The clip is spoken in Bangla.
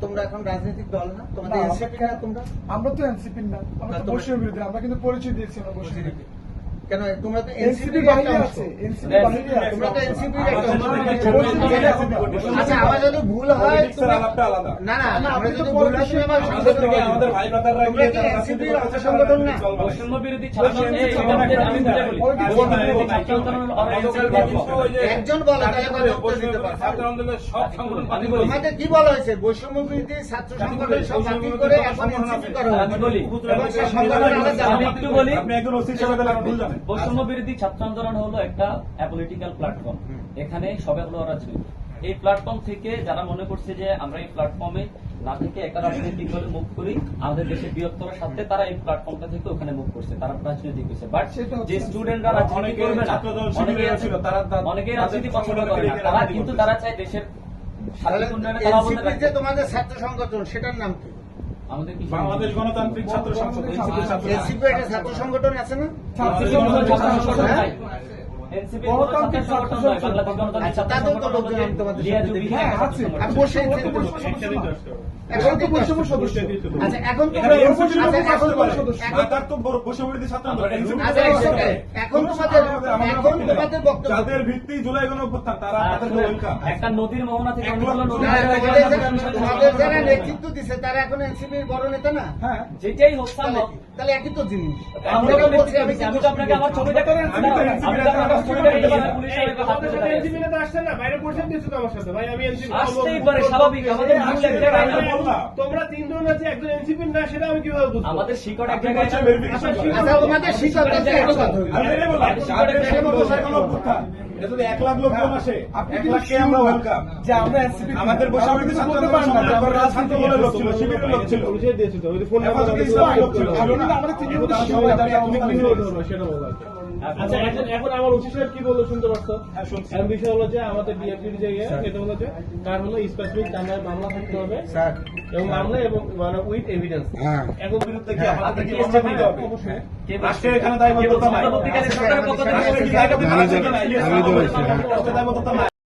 তোমরা এখন রাজনৈতিক দল না, তোমাদের এনসিপি না তোমরা? আমরা তো এনসিপি না, আমরা তো বৈষম্য বিরোধী। আমরা কিন্তু পরিচয় দিয়েছি আমরা বৈষম্য বিরোধী। কেন তোমরা তো এনসিপি বাইরে আছে, এনসিপি বাইরে আছে। তোমরা তো এনসিপি আচ্ছা, আমার যদি ভুল হয় না না আমরা যদি ভুল হয় আমাদের ভাই ব্রাদাররা তোমরা কি এনসিপি অংশ সংগঠন না? বৈষম্য বিরোধী ছাত্র একজন বলে তাহলে উত্তর দিতে পারবে। তোমাদের কি বলা হয়েছে? বৈষম্য বিরোধী ছাত্র সংগঠন সব বাতিল করে এখন এনসিপি করা আমি বলি এবং সেই সংগঠন আলাদা। আমি একটু বলি, আপনি একজন ওসি হিসেবে তাহলে ভুল জানেন। বৈষম্য বিরোধী ছাত্র আন্দোলন হলো একটা অ্যাপলিটিক্যাল প্ল্যাটফর্ম। এখানে সবে হলো রাজনীতি। এই প্ল্যাটফর্ম থেকে যারা মনে করছে যে আমরা এই প্ল্যাটফর্মে না থেকে একটা রাজনৈতিক দলে মুভ করি, আমাদের দেশের বৃহত্তর স্বার্থে তারা এই প্ল্যাটফর্মটা থেকে ওখানে মুভ করছে, তারা রাজনীতি করছে। বাট যে স্টুডেন্টরা রাজনীতি করবে না, অনেকেই রাজনীতি পছন্দ করে না, তারা কিন্তু তারা চায় দেশের সার্বিক উন্নয়নে তারা অবদান এনসিপি যে রাখতে। তোমাদের ছাত্র সংগঠন সেটার নাম কি? আমাদের কি বাংলাদেশ গণতান্ত্রিক ছাত্র সংসদ এনসিপি একটা ছাত্র সংগঠন আছে না? আচ্ছা, তাদের তো লোকজন আমি তোমাদের সাথে দেখি। আমি বসে এখন তো বৈষম্য সদস্য। আচ্ছা এখন তো এখন তোমাদের বক্তব্য যাদের ভিত্তি জুলাই গণঅভ্যুত্থান তারা একটা নদীর মোহনা থেকে তোমাদের যারা নেতৃত্ব দিচ্ছে তারা এখন এনসিপির বড় নেতা না? হ্যাঁ যেটাই হোক সম্ভব। তাহলে একই তো জিনিস। আমি তো আপনাকে আমার ছবিটা করে আসতেই পারে, স্বাভাবিক। আমাদের মূল এক জায়গায় না। তোমরা তিনজন আছে, একজন এনসিপি না, সেটা আমি কিভাবে বুঝবো? আমাদের শিকড় এক জায়গায় না। আচ্ছা তোমাদের শিক্ষক যদি 1 লাখ লোকজন আসে, আপনি 1 লাখকে আমরা ওয়েলকাম। যে আমরা এনসিপি আমাদের বসে বলতে পারেন না যে আমরা রাজনীতি দলের লোক ছিল, শিবিরের লোক ছিল। পরিচয় দিয়েছো তো, ওই যে ফোন নাম্বার হেফাজতে ইসলামের লোক ছিল। আমরা তিনজন সবাই জানে তুমি কি সেটা বলো। আচ্ছা এখন আমার ওসি সাহেব কি বললো শুনতে পারছো? হ্যাঁ শুনছি। এখন বিষয় হলো যে আমাদের ডিএমপির যে এটা হলো যে তার হলো স্পেসিফিক থানায় মামলা থাকতে হবে এবং মামলা এবং মানে উইথ এভিডেন্স। এখন বিরুদ্ধে কি হ্যাঁ, আমাদের কি কি ব্যবস্থা নিতে হবে? অবশ্যই। রাষ্ট্রের এখানে দায়বদ্ধতা নাই। পরবর্তীকালে সরকারের পক্ষ থেকে রাষ্ট্রের কি দায়বদ্ধতা নাই?